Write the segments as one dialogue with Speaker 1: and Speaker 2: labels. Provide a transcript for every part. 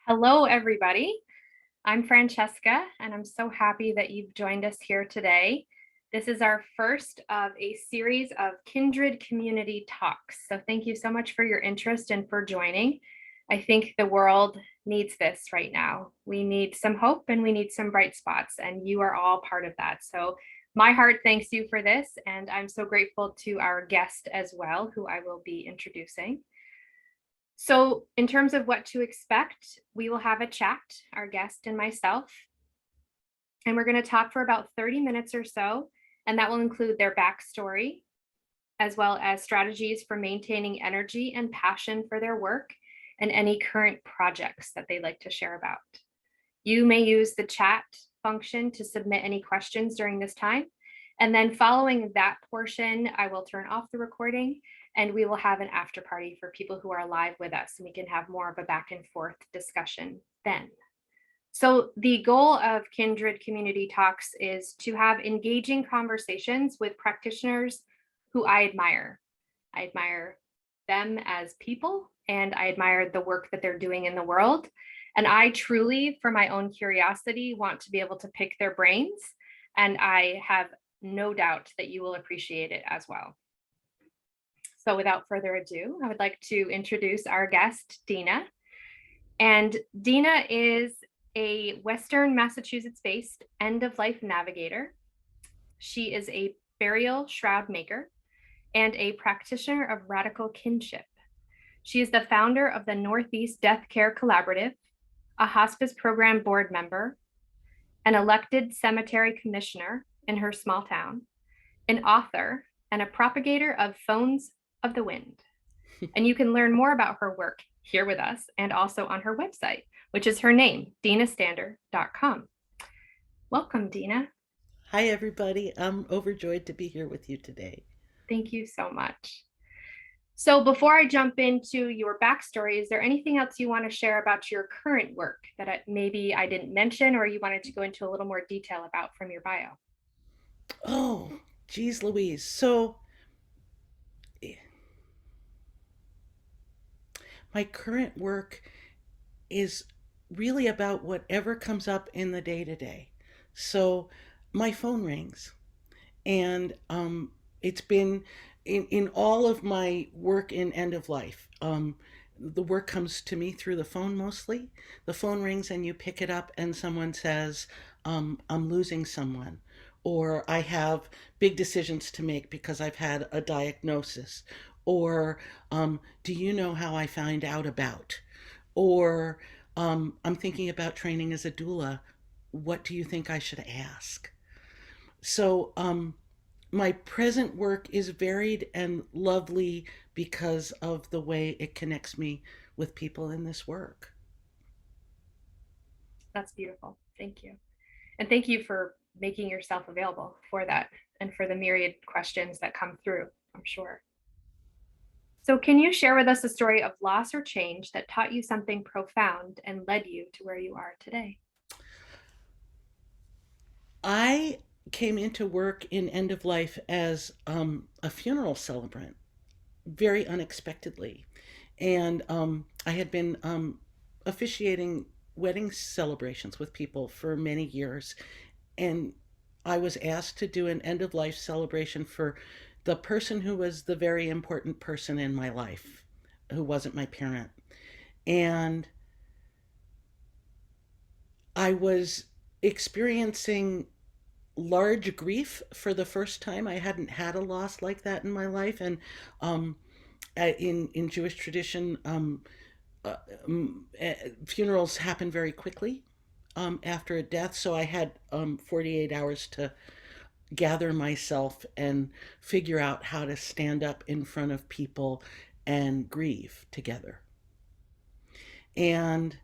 Speaker 1: Hello, everybody. I'm Francesca, and I'm so happy that you've joined us here today. This is our first of a series of Kindred Community Talks. So, thank you so much for your interest and for joining. I think the world needs this right now. We need some hope and we need some bright spots, and you are all part of that. So, my heart thanks you for this, and I'm so grateful to our guest as well, who I will be introducing. So, in terms of what to expect, we will have a chat, our guest and myself, and we're going to talk for about 30 minutes or so. And that will include their backstory, as well as strategies for maintaining energy and passion for their work, and any current projects that they'd like to share about. You may use the chat function to submit any questions during this time. And then following that portion, I will turn off the recording and we will have an after party for people who are live with us, and we can have more of a back and forth discussion then. So the goal of Kindred Community Talks is to have engaging conversations with practitioners who I admire. I admire them as people, and I admire the work that they're doing in the world. And I truly, for my own curiosity, want to be able to pick their brains. And I have no doubt that you will appreciate it as well. So without further ado, I would like to introduce our guest, Dina. And Dina is a Western Massachusetts-based end-of-life navigator. She is a burial shroud maker and a practitioner of radical kinship. She is the founder of the Northeast Death Care Collaborative, a hospice program board member, an elected cemetery commissioner in her small town, an author, and a propagator of Phones of the Wind. And you can learn more about her work here with us and also on her website, which is her name, dinastander.com. Welcome, Dina.
Speaker 2: Hi, everybody. I'm overjoyed to be here with you today.
Speaker 1: Thank you so much. So before I jump into your backstory, is there anything else you want to share about your current work that maybe I didn't mention or you wanted to go into a little more detail about from your bio?
Speaker 2: Oh, geez, Louise. So, my current work is really about whatever comes up in the day to day. So, my phone rings, and it's been in all of my work in end of life. The work comes to me through the phone mostly. The phone rings and you pick it up, and someone says, I'm losing someone, or I have big decisions to make because I've had a diagnosis, or do you know how I find out about? Or I'm thinking about training as a doula. What do you think I should ask? So, my present work is varied and lovely because of the way it connects me with people in this work.
Speaker 1: That's beautiful. Thank you. And thank you for making yourself available for that and for the myriad questions that come through, I'm sure. So, can you share with us a story of loss or change that taught you something profound and led you to where you are today?
Speaker 2: I came into work in end of life as a funeral celebrant very unexpectedly. And I had been officiating wedding celebrations with people for many years. And I was asked to do an end of life celebration for the person who was the very important person in my life, who wasn't my parent. And I was experiencing large grief for the first time. I hadn't had a loss like that in my life. And um, in Jewish tradition, uh, funerals happen very quickly after a death. So I had 48 hours to gather myself and figure out how to stand up in front of people and grieve together. And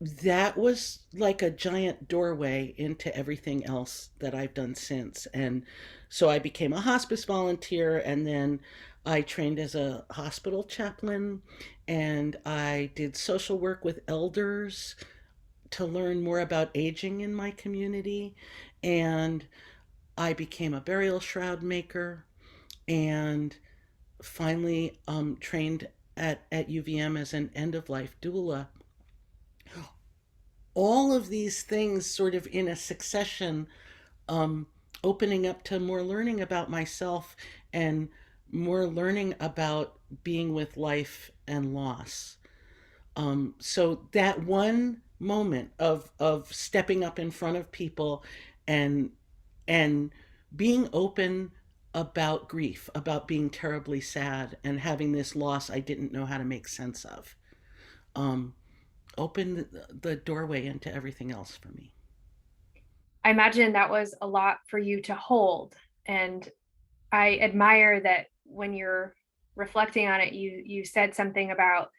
Speaker 2: that was like a giant doorway into everything else that I've done since. And so I became a hospice volunteer, and then I trained as a hospital chaplain, and I did social work with elders to learn more about aging in my community. And I became a burial shroud maker, and finally trained at UVM as an end of life doula. All of these things sort of in a succession, um, opening up to more learning about myself and more learning about being with life and loss. So that one moment of stepping up in front of people and and being open about grief, about being terribly sad and having this loss I didn't know how to make sense of, um, opened the doorway into everything else for me.
Speaker 1: I imagine that was a lot for you to hold. And I admire that when you're reflecting on it, you said something about,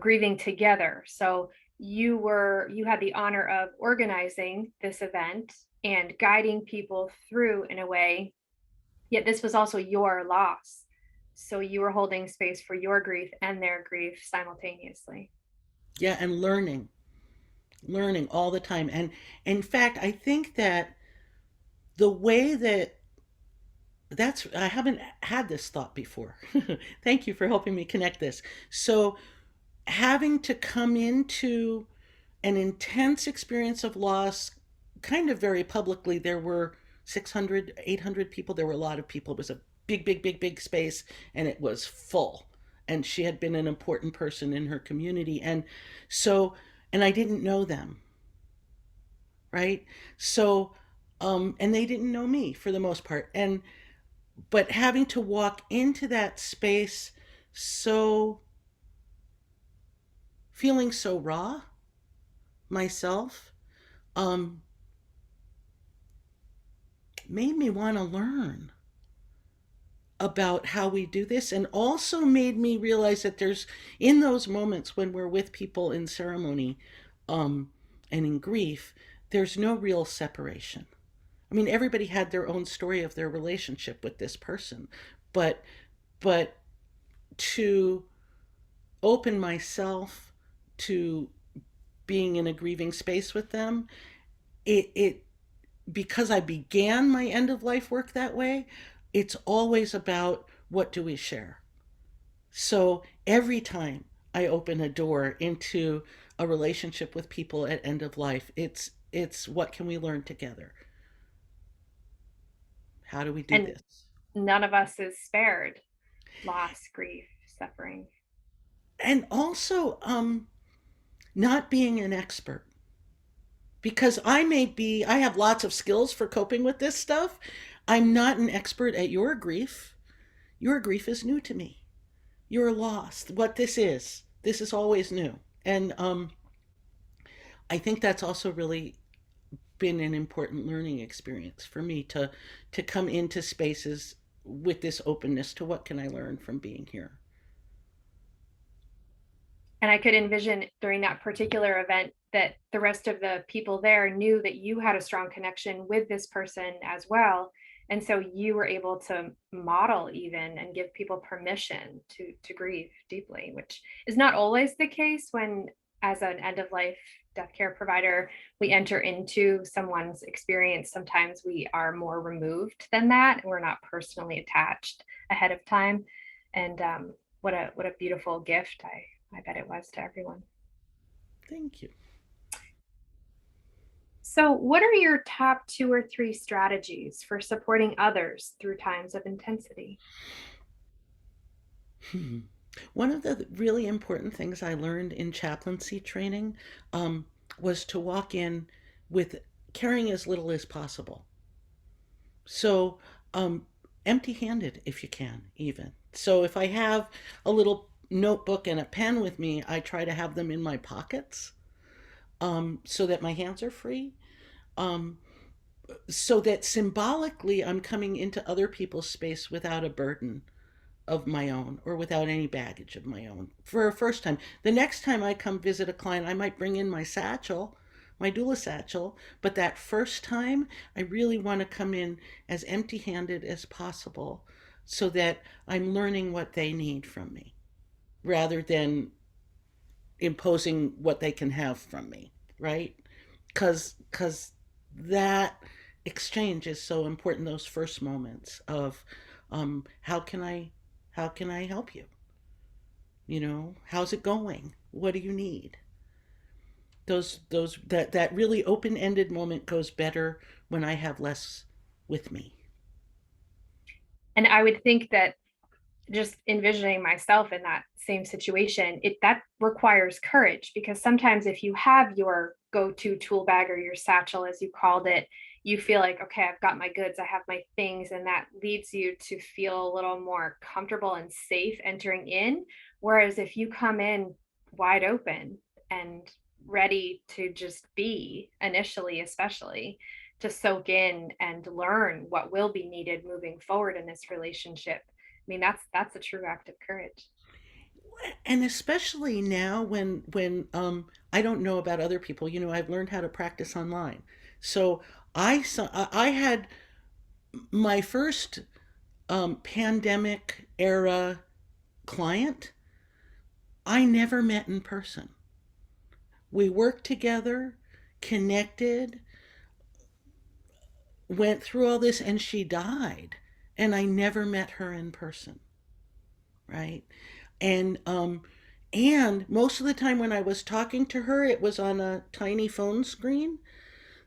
Speaker 1: grieving together. So you had the honor of organizing this event and guiding people through in a way, yet this was also your loss. So you were holding space for your grief and their grief simultaneously.
Speaker 2: Yeah, and learning all the time. And in fact, I think that the way that that's I haven't had this thought before. Thank you for helping me connect this. So having to come into an intense experience of loss kind of very publicly, there were 600, 800 people. There were a lot of people. It was a big space, and it was full, and she had been an important person in her community. And so, and I didn't know them, right? So, and they didn't know me for the most part. And but having to walk into that space, so feeling so raw myself, um, made me want to learn about how we do this, and also made me realize that there's, in those moments when we're with people in ceremony, um, and in grief, there's no real separation. I mean, everybody had their own story of their relationship with this person, but but to open myself to being in a grieving space with them, it because I began my end of life work that way, it's always about what do we share. So every time I open a door into a relationship with people at end of life, it's what can we learn together? How do we do
Speaker 1: And
Speaker 2: this?
Speaker 1: none of us is spared loss, grief, suffering.
Speaker 2: And also, not being an expert, because I have lots of skills for coping with this stuff. I'm not an expert at your grief. Your grief is new to me. You're lost. What this is always new. And I think that's also really been an important learning experience for me to come into spaces with this openness to what can I learn from being here.
Speaker 1: And I could envision during that particular event that the rest of the people there knew that you had a strong connection with this person as well. And so you were able to model even and give people permission to grieve deeply, which is not always the case when, as an end of life death care provider, we enter into someone's experience. Sometimes we are more removed than that. We're not personally attached ahead of time. And what a beautiful gift I bet it was to everyone.
Speaker 2: Thank you.
Speaker 1: So, what are your top two or three strategies for supporting others through times of intensity?
Speaker 2: Hmm. One of the really important things I learned in chaplaincy training, was to walk in with carrying as little as possible. So, um, empty handed if you can, even. So, if I have a little notebook and a pen with me, I try to have them in my pockets, so that my hands are free. Um, so that symbolically I'm coming into other people's space without a burden of my own or without any baggage of my own for a first time. The next time I come visit a client, I might bring in my satchel, my doula satchel, but that first time, I really want to come in as empty handed as possible so that I'm learning what they need from me rather than imposing what they can have from me, right? Because that exchange is so important, those first moments of, how can I help you? How's it going? What do you need? That really open-ended moment goes better when I have less with me.
Speaker 1: And I would think that just envisioning myself in that same situation, that requires courage, because sometimes if you have your go-to tool bag or your satchel, as you called it, you feel like, okay, I've got my goods, I have my things, and that leads you to feel a little more comfortable and safe entering in. Whereas if you come in wide open and ready to just be initially, especially to soak in and learn what will be needed moving forward in this relationship, I mean, that's a true act of courage.
Speaker 2: And especially now when I don't know about other people, I've learned how to practice online. So I had my first pandemic era client I never met in person. We worked together, connected, went through all this, and she died. And I never met her in person, right? And most of the time when I was talking to her, it was on a tiny phone screen.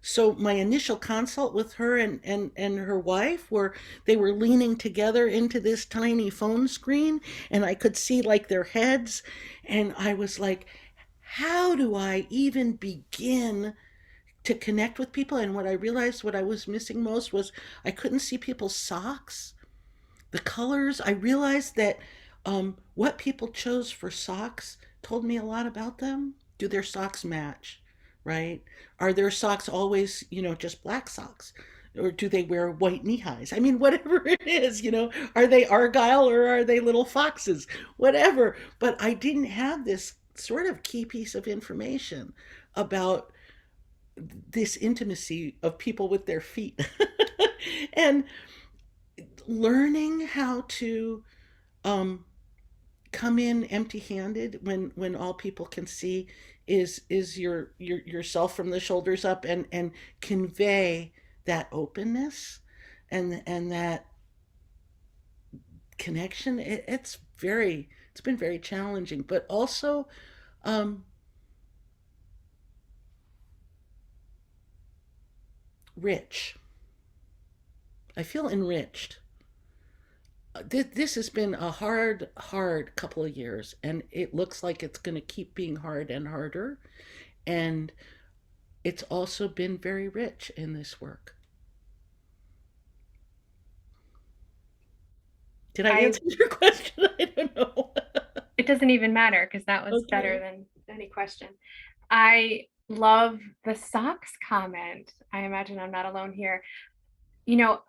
Speaker 2: So my initial consult with her and her wife were they were leaning together into this tiny phone screen, and I could see like their heads, and I was like, how do I even begin to connect with people? And what I realized what I was missing most was I couldn't see people's socks, the colors. I realized that what people chose for socks told me a lot about them. Do their socks match? Right? Are their socks always, just black socks? Or do they wear white knee highs? I mean, whatever it is, are they Argyle or are they little foxes? Whatever. But I didn't have this sort of key piece of information about this intimacy of people with their feet. And learning how to um, come in empty-handed when all people can see is yourself from the shoulders up, and convey that openness and that connection. It's been very challenging, but also um, rich. I feel enriched. This has been a hard couple of years, and it looks like it's going to keep being hard and harder. And it's also been very rich in this work. Did I
Speaker 1: I
Speaker 2: answer your question? I don't know.
Speaker 1: It doesn't even matter because that was better
Speaker 2: Okay.
Speaker 1: than any question. I love the socks comment. I imagine I'm not alone here. You know,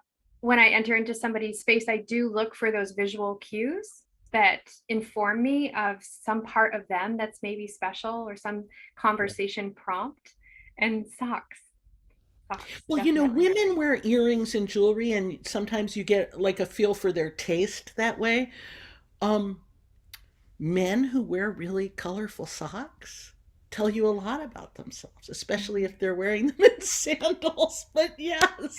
Speaker 1: when I enter into somebody's space, I do look for those visual cues that inform me of some part of them that's maybe special, or some conversation prompt. And socks,
Speaker 2: Well,
Speaker 1: definitely.
Speaker 2: women wear earrings and jewelry, and sometimes you get like a feel for their taste that way. Um, Men who wear really colorful socks tell you a lot about themselves, especially
Speaker 1: Mhm.
Speaker 2: if they're wearing them in sandals. But yes,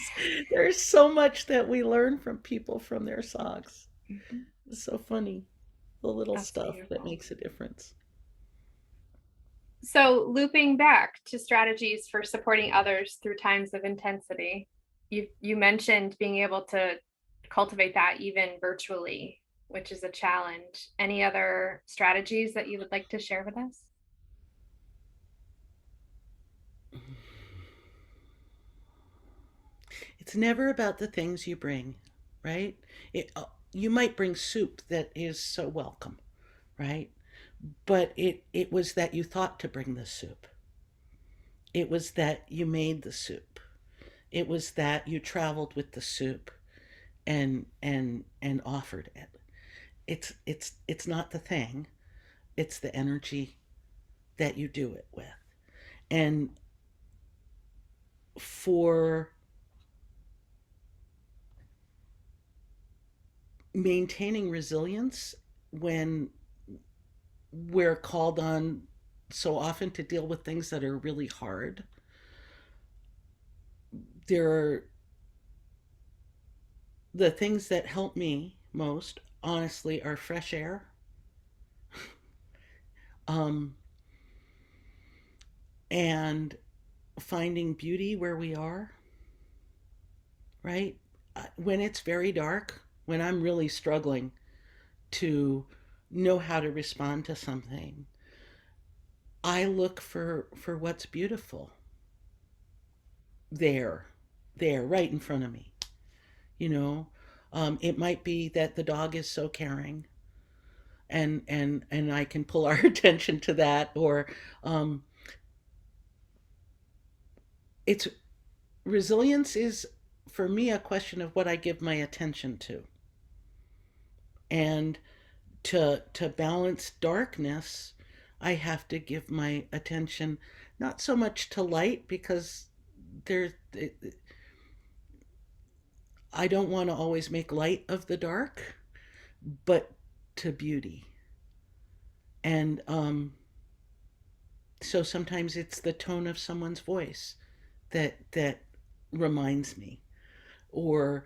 Speaker 2: there's so much that we learn from people from their socks.
Speaker 1: Mhm.
Speaker 2: It's so funny, the little
Speaker 1: That's
Speaker 2: stuff that
Speaker 1: beautiful.
Speaker 2: makes a difference.
Speaker 1: So, looping back to strategies for supporting others through times of intensity, you mentioned being able to cultivate that even virtually, which is a challenge. Any other strategies that you would like to share with us?
Speaker 2: It's never about the things you bring, right? You might bring soup that is so welcome, right? But it was that you thought to bring the soup. It was that you made the soup. It was that you traveled with the soup and offered it. It's not the thing. It's the energy that you do it with. And for maintaining resilience when we're called on so often to deal with things that are really hard, there are the things that help me most, honestly, are fresh air, um, and finding beauty where we are, right? When it's very dark, when I'm really struggling to know how to respond to something, I look for what's beautiful there, there, right in front of me. You know, it might be that the dog is so caring, and I can pull our attention to that, or um, it's resilience is for me a question of what I give my attention to, and to balance darkness, I have to give my attention not so much to light because there I don't want to always make light of the dark, but to beauty. And so sometimes it's the tone of someone's voice that reminds me, or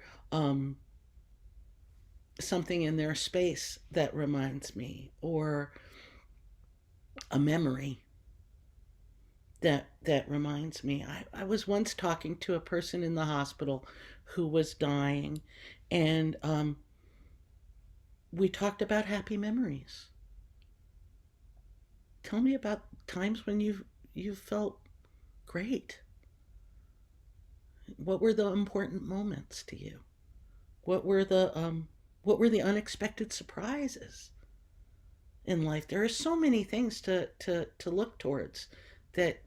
Speaker 2: something in their space that reminds me, or a memory that reminds me. I was once talking to a person in the hospital who was dying, and we talked about happy memories. Tell me about times when you felt great. What were the important moments to you? What were the unexpected surprises in life? There are so many things to look towards that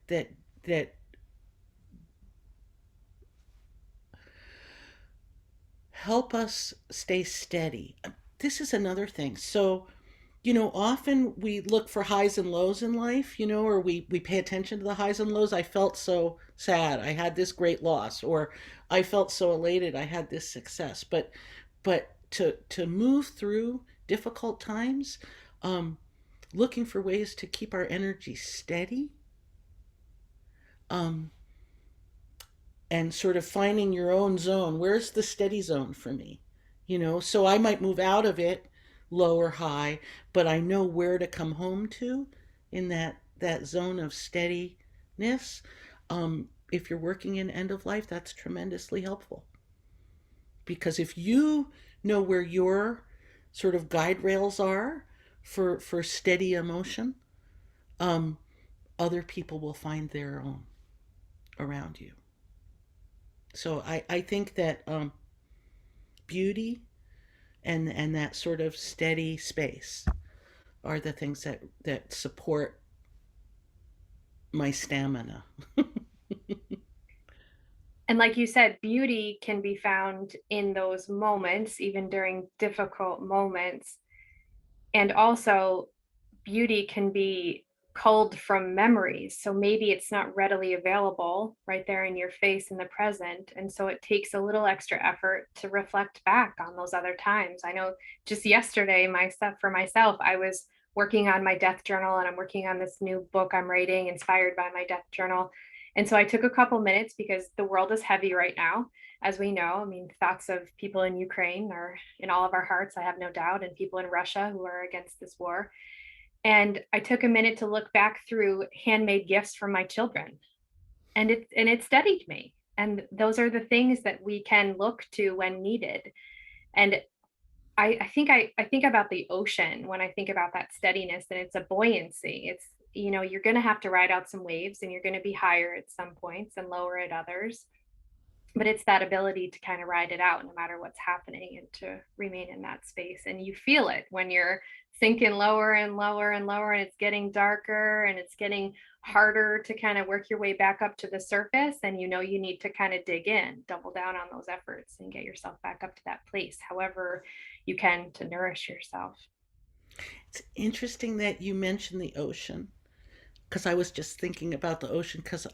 Speaker 2: help us stay steady. This is another thing. So, often we look for highs and lows in life, or we pay attention to the highs and lows. I felt so sad. I had this great loss, or I felt so elated. I had this success. But to move through difficult times, um, looking for ways to keep our energy steady, um, and sort of finding your own zone. Where's the steady zone for me? So I might move out of it, low or high, but I know where to come home to in that zone of steadiness. If you're working in end of life, that's tremendously helpful, because if you know where your sort of guide rails are for steady emotion, um, other people will find their own around you. So I think that beauty and that sort of steady space are the things that support my stamina.
Speaker 1: And like you said, beauty can be found in those moments, even during difficult moments. And also, beauty can be culled from memories. So maybe it's not readily available right there in your face in the present. And so it takes a little extra effort to reflect back on those other times. I know just yesterday, for myself, I was working on my death journal, and I'm working on this new book I'm writing inspired by my death journal. And so I took a couple minutes because the world is heavy right now, as we know. I mean, thoughts of people in Ukraine are in all of our hearts, I have no doubt, and people in Russia who are against this war. And I took a minute to look back through handmade gifts from my children, and it steadied me. And those are the things that we can look to when needed. And I think about the ocean when I think about that steadiness, and it's a buoyancy. It's, you're going to have to ride out some waves, and you're going to be higher at some points and lower at others, but it's that ability to kind of ride it out no matter what's happening, and to remain in that space. And you feel it when you're sinking lower and lower and lower, and it's getting darker, and it's getting harder to kind of work your way back up to the surface. And you need to kind of dig in, double down on those efforts, and get yourself back up to that place, however you can, to nourish yourself.
Speaker 2: It's interesting that you mentioned the ocean, because I was just thinking about the ocean. Because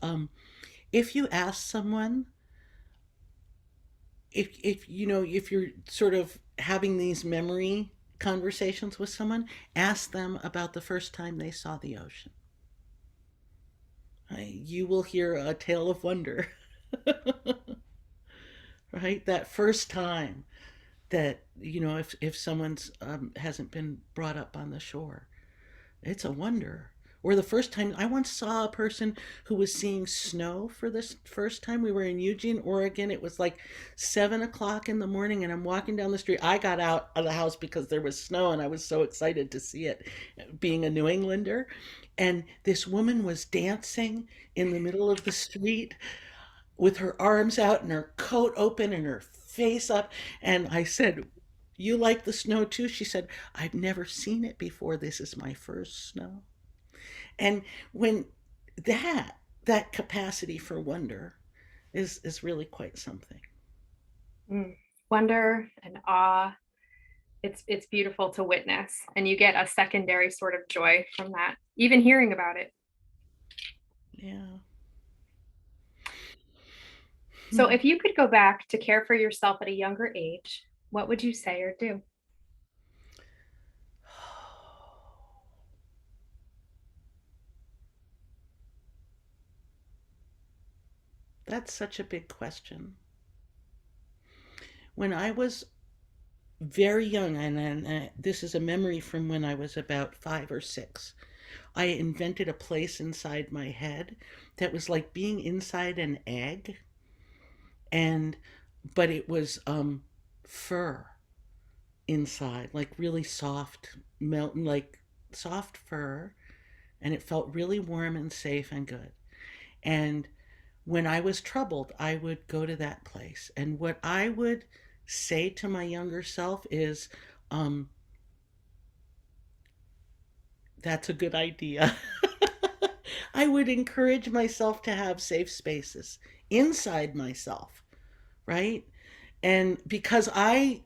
Speaker 2: if you ask someone, if you're sort of having these memory conversations with someone, ask them about the first time they saw the ocean. You will hear a tale of wonder. Right, that first time that if someone's hasn't been brought up on the shore, it's a wonder. Or the first time, I once saw a person who was seeing snow for this first time. We were in Eugene, Oregon. It was like 7 o'clock in the morning, and I'm walking down the street. I got out of the house because there was snow, and I was so excited to see it, being a New Englander. And this woman was dancing in the middle of the street with her arms out and her coat open and her face up. And I said, "You like the snow too?" She said, "I've never seen it before. This is my first snow." And when that capacity for wonder is really quite something.
Speaker 1: Mm. Wonder and awe. It's beautiful to witness, and you get a secondary sort of joy from that, even hearing about it.
Speaker 2: Yeah.
Speaker 1: So
Speaker 2: Hmm.
Speaker 1: if you could go back to care for yourself at a younger age, what would you say or do?
Speaker 2: That's such a big question. When I was very young, and this is a memory from when I was about 5 or 6, I invented a place inside my head that was like being inside an egg, and but it was fur inside, like really soft, melting, like soft fur, and it felt really warm and safe and good. And when I was troubled, I would go to that place. And what I would say to my younger self is, um, that's a good idea. I would encourage myself to have safe spaces inside myself, right? And because I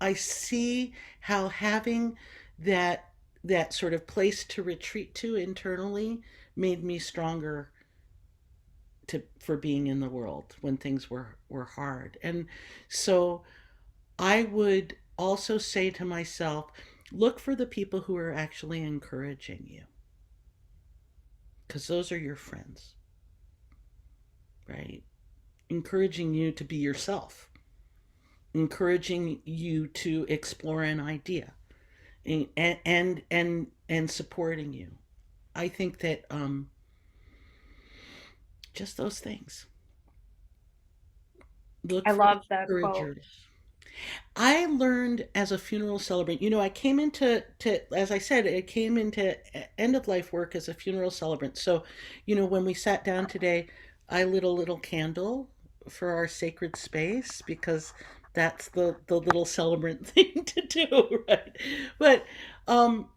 Speaker 2: I see how having that that sort of place to retreat to internally made me stronger to for being in the world when things were hard. And so I would also say to myself, look for the people who are actually encouraging you, because those are your friends, right? Encouraging you to be yourself, encouraging you to explore an idea, and supporting you. I think that just those things. Look
Speaker 1: I
Speaker 2: for
Speaker 1: love the quote.
Speaker 2: encouragers. I learned as a funeral celebrant, I came as I said, it came into end of life work as a funeral celebrant. So, when we sat down today, I lit a little candle for our sacred space because that's the little celebrant thing to do, right? But um,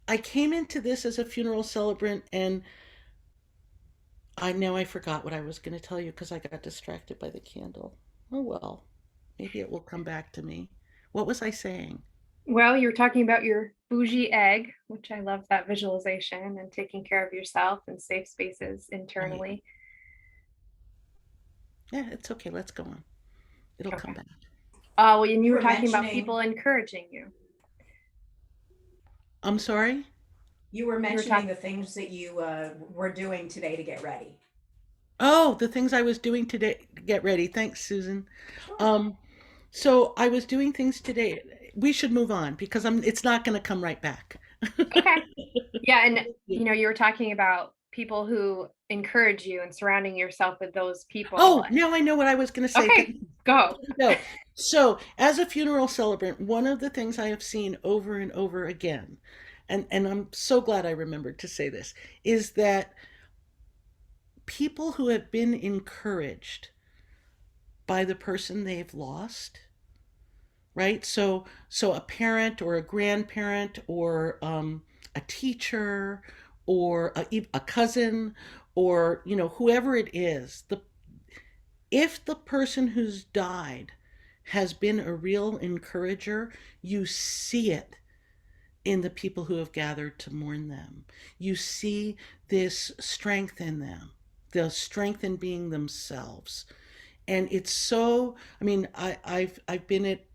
Speaker 2: I came into this as a funeral celebrant, and I forgot what I was going to tell you because I got distracted by the candle. Oh well, maybe it will come back to me. What was I saying?
Speaker 1: Well, you were talking about your bougie egg, which I love that visualization, and taking care of yourself and safe spaces
Speaker 2: Right.
Speaker 1: internally.
Speaker 2: Yeah, it's okay. Let's go on. It'll come
Speaker 1: Okay.
Speaker 2: back.
Speaker 1: Oh, well, and you
Speaker 3: You
Speaker 1: were
Speaker 3: were
Speaker 1: talking about people
Speaker 3: mentioning
Speaker 1: encouraging you.
Speaker 2: I'm sorry?
Speaker 3: you were
Speaker 1: You were
Speaker 3: mentioning
Speaker 1: talking,
Speaker 3: the things that you were doing today to get ready.
Speaker 2: Oh, the things I was doing today. Get ready. Thanks, Susan.
Speaker 3: Sure.
Speaker 2: Um, so I was doing things today. We should move on because it's not going to come right back.
Speaker 1: okay. Yeah, and you were talking about people who encourage you and surrounding yourself with those people.
Speaker 2: Oh, now I know what I was going to say.
Speaker 1: Okay, go.
Speaker 2: No. So, as a funeral celebrant, one of the things I have seen over and over again, and I'm so glad I remembered to say this, is that people who have been encouraged by the person they've lost, right? So a parent or a grandparent or a teacher or a cousin or whoever it is, if the person who's died has been a real encourager, you see it in the people who have gathered to mourn them. You see this strength in them, the strength in being themselves. And it's so, I mean, I've been at,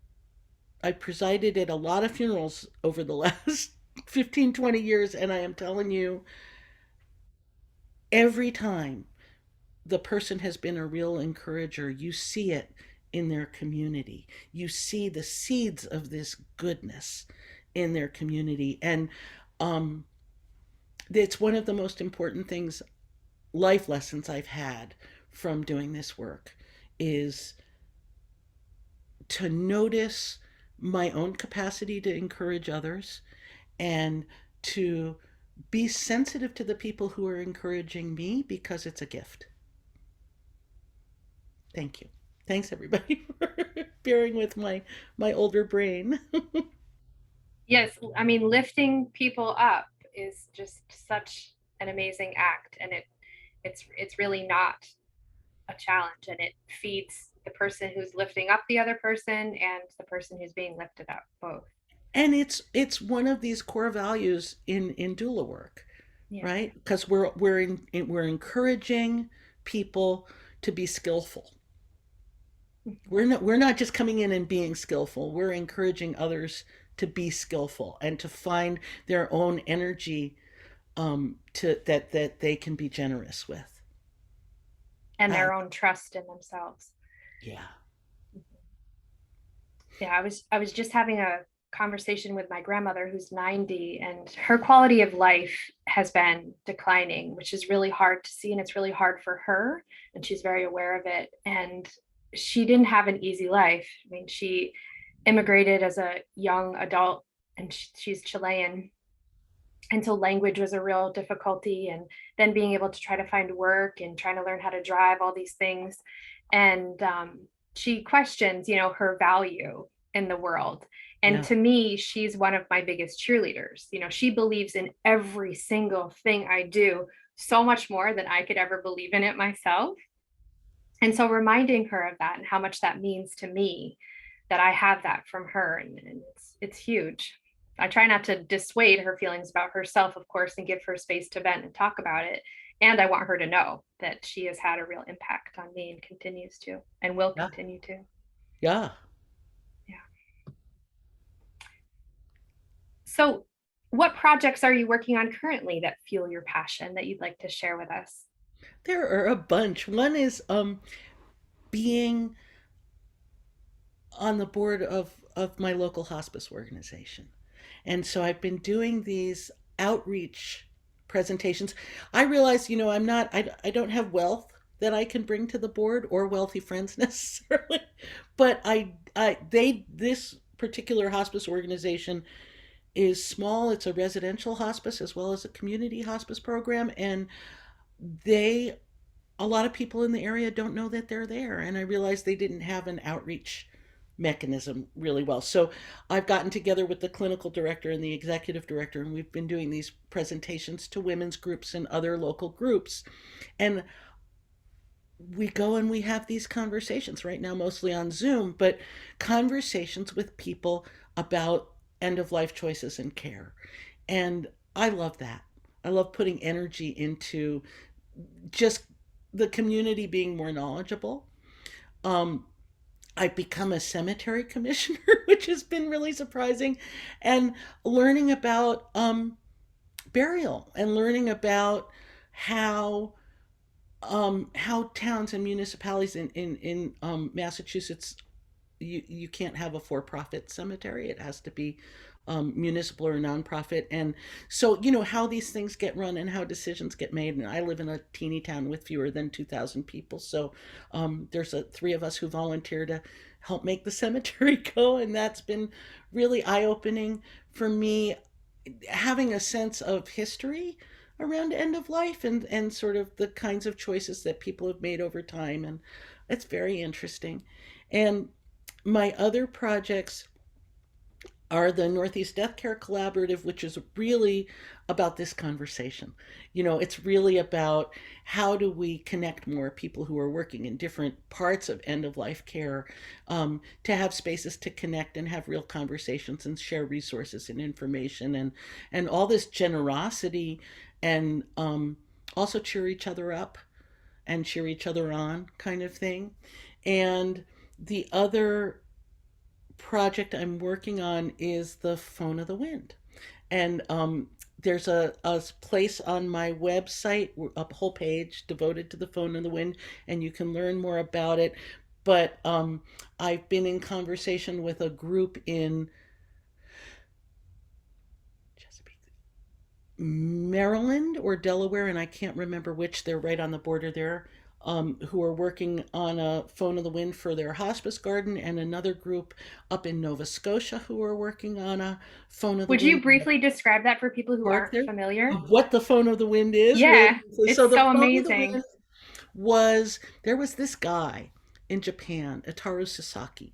Speaker 2: I presided at a lot of funerals over the last 15, 20 years, and I am telling you, every time the person has been a real encourager, you see it in their community. You see the seeds of this goodness in their community. And um, it's one of the most important things, life lessons I've had from doing this work, is to notice my own capacity to encourage others, and to be sensitive to the people who are encouraging me, because it's a gift. Thank you. Thanks everybody for bearing with my older brain.
Speaker 1: Yes, I mean, lifting people up is just such an amazing act, and it's really not a challenge, and it feeds the person who's lifting up the other person and the person who's being lifted up both.
Speaker 2: And it's one of these core values in doula work,
Speaker 1: Yeah.
Speaker 2: right? Because we're encouraging people to be skillful. We're not just coming in and being skillful. We're encouraging others to be skillful and to find their own energy, to that they can be generous with.
Speaker 1: And their own trust in themselves.
Speaker 2: Yeah.
Speaker 1: Yeah, I was just having a conversation with my grandmother who's 90, and her quality of life has been declining, which is really hard to see, and it's really hard for her, and she's very aware of it. And she didn't have an easy life. I mean, she immigrated as a young adult, and she's Chilean. And so language was a real difficulty, and then being able to try to find work and trying to learn how to drive, all these things. And she questions, her value in the world. And
Speaker 2: Yeah.
Speaker 1: to me, she's one of my biggest cheerleaders. She believes in every single thing I do so much more than I could ever believe in it myself. And so reminding her of that and how much that means to me, that I have that from her, and it's huge. I try not to dissuade her feelings about herself, of course, and give her space to vent and talk about it. And I want her to know that she has had a real impact on me and continues to, and will
Speaker 2: Yeah.
Speaker 1: continue to.
Speaker 2: Yeah.
Speaker 1: Yeah. So what projects are you working on currently that fuel your passion that you'd like to share with us?
Speaker 2: There are a bunch. One is being on the board of my local hospice organization. And so I've been doing these outreach presentations. I realize, I don't have wealth that I can bring to the board, or wealthy friends necessarily, but this particular hospice organization is small. It's a residential hospice as well as a community hospice program. And they, a lot of people in the area don't know that they're there. And I realized they didn't have an outreach mechanism really well. So I've gotten together with the clinical director and the executive director, and we've been doing these presentations to women's groups and other local groups. And we go and we have these conversations right now, mostly on Zoom, but conversations with people about end of life choices and care. And I love that. I love putting energy into just the community being more knowledgeable. I've become a cemetery commissioner, which has been really surprising, and learning about burial, and learning about how towns and municipalities in Massachusetts, you can't have a for-profit cemetery. It has to be municipal or nonprofit. And so, how these things get run and how decisions get made. And I live in a teeny town with fewer than 2,000 people. So there's three of us who volunteer to help make the cemetery go. And that's been really eye-opening for me, having a sense of history around end of life, and sort of the kinds of choices that people have made over time. And it's very interesting. And my other projects are the Northeast Death Care Collaborative, which is really about this conversation. It's really about how do we connect more people who are working in different parts of end of life care, to have spaces to connect and have real conversations and share resources and information, and all this generosity, and also cheer each other up and cheer each other on, kind of thing. And the other project I'm working on is the Phone of the Wind. And there's a place on my website, a whole page devoted to the Phone of the Wind, and you can learn more about it. But I've been in conversation with a group in Maryland or Delaware, and I can't remember which, they're right on the border there, who are working on a phone of the wind for their hospice garden, and another group up in Nova Scotia who are working on a phone of the
Speaker 1: Would you
Speaker 2: wind
Speaker 1: briefly describe that for people who
Speaker 2: park
Speaker 1: aren't
Speaker 2: there.
Speaker 1: familiar?
Speaker 2: Of what the phone of the wind is, really
Speaker 1: Yeah,
Speaker 2: briefly. So
Speaker 1: it's
Speaker 2: the
Speaker 1: so
Speaker 2: phone of the
Speaker 1: amazing.
Speaker 2: wind there was this guy in Japan, Ataru Sasaki,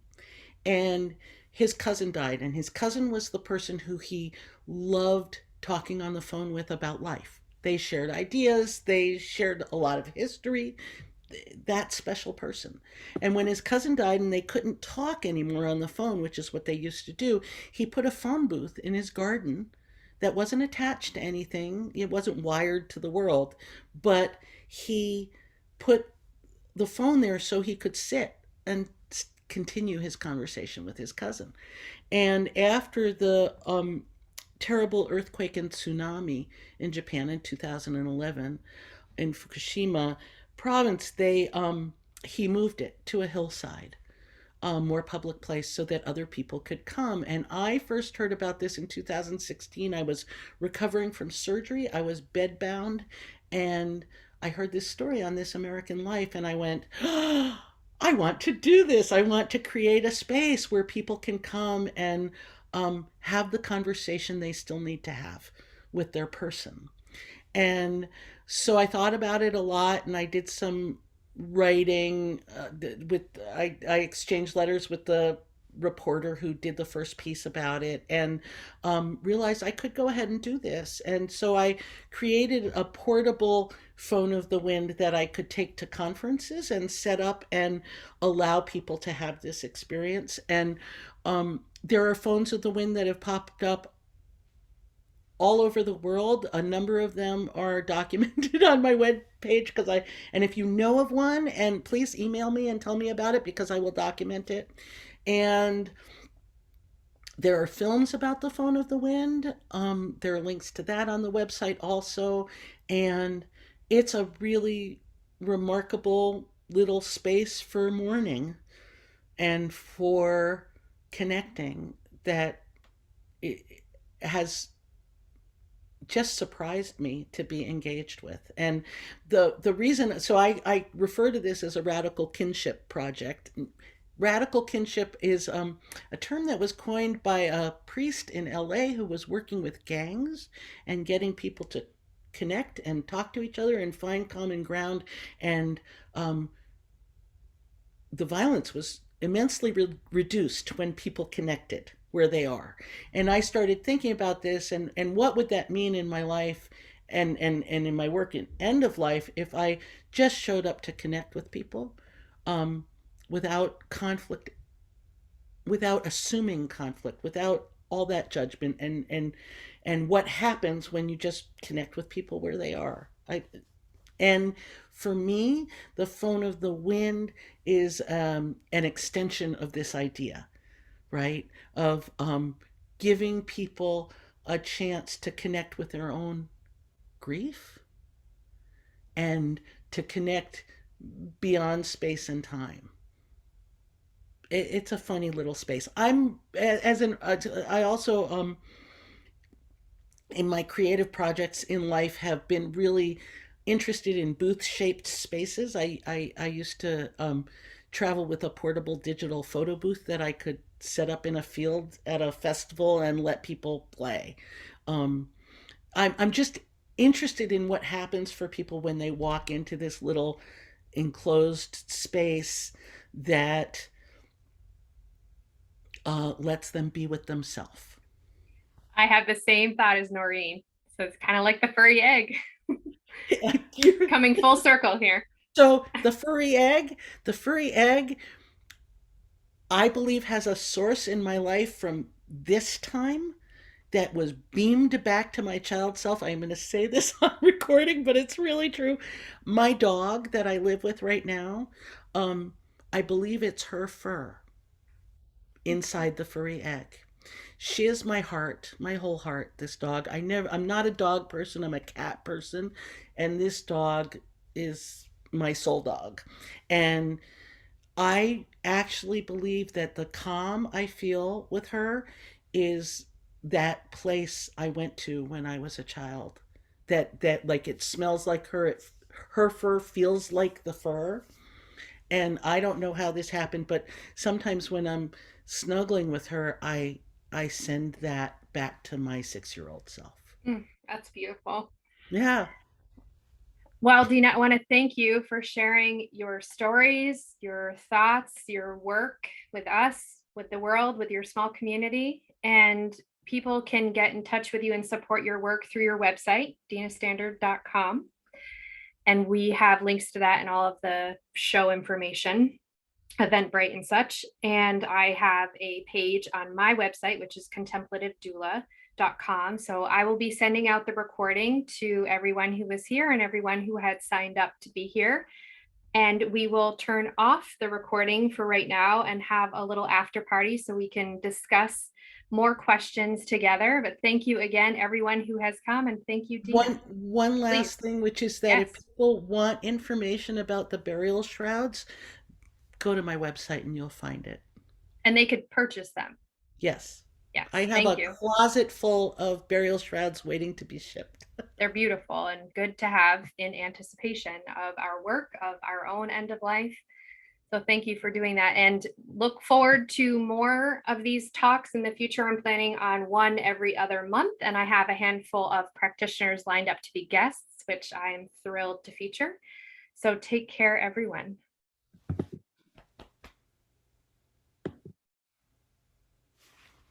Speaker 2: and his cousin died, and his cousin was the person who he loved talking on the phone with about life. They shared ideas, they shared a lot of history, that special person. And when his cousin died and they couldn't talk anymore on the phone, which is what they used to do, he put a phone booth in his garden that wasn't attached to anything. It wasn't wired to the world, but he put the phone there so he could sit and continue his conversation with his cousin. And after the terrible earthquake and tsunami in Japan in 2011 in Fukushima province, he moved it to a hillside, more public place, so that other people could come. And I first heard about this in 2016. I was recovering from surgery. I was bedbound, and I heard this story on This American Life, and I went, oh, I want to do this. I want to create a space where people can come and have the conversation they still need to have with their person. And so I thought about it a lot, and I did some writing I exchanged letters with the reporter who did the first piece about it, and realized I could go ahead and do this. And so I created a portable phone of the wind that I could take to conferences and set up and allow people to have this experience. And there are phones of the wind that have popped up all over the world. A number of them are documented on my web page and if you know of one, and please email me and tell me about it, because I will document it. And there are films about the phone of the wind. There are links to that on the website also. And it's a really remarkable little space for mourning and for connecting that it has just surprised me to be engaged with. And the reason, so I refer to this as a radical kinship project. Radical kinship is a term that was coined by a priest in LA who was working with gangs and getting people to connect and talk to each other and find common ground. And the violence was immensely reduced when people connected where they are. And I started thinking about this, and what would that mean in my life and in my work in end of life if I just showed up to connect with people, without conflict, without assuming conflict, without all that judgment, and what happens when you just connect with people where they are. And for me, the phone of the wind is an extension of this idea, right? Of giving people a chance to connect with their own grief and to connect beyond space and time. It's a funny little space. I also in my creative projects in life have been really interested in booth-shaped spaces. I used to travel with a portable digital photo booth that I could set up in a field at a festival and let people play. I'm just interested in what happens for people when they walk into this little enclosed space that lets them be with themselves.
Speaker 1: I have the same thought as Noreen. So it's kind of like the furry egg. Coming full circle here.
Speaker 2: So the furry egg, I believe, has a source in my life from this time that was beamed back to my child self. I'm going to say this on recording, but it's really true. My dog that I live with right now, I believe it's her fur inside the furry egg. She is my heart, my whole heart, this dog. I'm not a dog person, I'm a cat person, and this dog is my soul dog. And I actually believe that the calm I feel with her is that place I went to when I was a child that like it smells like her. Her fur feels like the fur. And I don't know how this happened, but sometimes when I'm snuggling with her, I send that back to my 6-year-old self.
Speaker 1: That's beautiful.
Speaker 2: Yeah.
Speaker 1: Well, Dina, I want to thank you for sharing your stories, your thoughts, your work with us, with the world, with your small community. And people can get in touch with you and support your work through your website, dinastander.com. And we have links to that and all of the show information, Eventbrite and such. And I have a page on my website, which is contemplativedoula.com. So I will be sending out the recording to everyone who was here and everyone who had signed up to be here. And we will turn off the recording for right now and have a little after party so we can discuss more questions together. But thank you again, everyone who has come, and thank you, Dina.
Speaker 2: One last thing, which is that if
Speaker 1: Yes.
Speaker 2: people want information about the burial shrouds, go to my website and you'll find it.
Speaker 1: And they could purchase them.
Speaker 2: Yes.
Speaker 1: Yes.
Speaker 2: I have
Speaker 1: Thank
Speaker 2: a
Speaker 1: you.
Speaker 2: closet full of burial shrouds waiting to be shipped.
Speaker 1: They're beautiful and good to have in anticipation of our work, of our own end of life. So thank you for doing that, and look forward to more of these talks in the future. I'm planning on one every other month, and I have a handful of practitioners lined up to be guests, which I am thrilled to feature. So take care, everyone.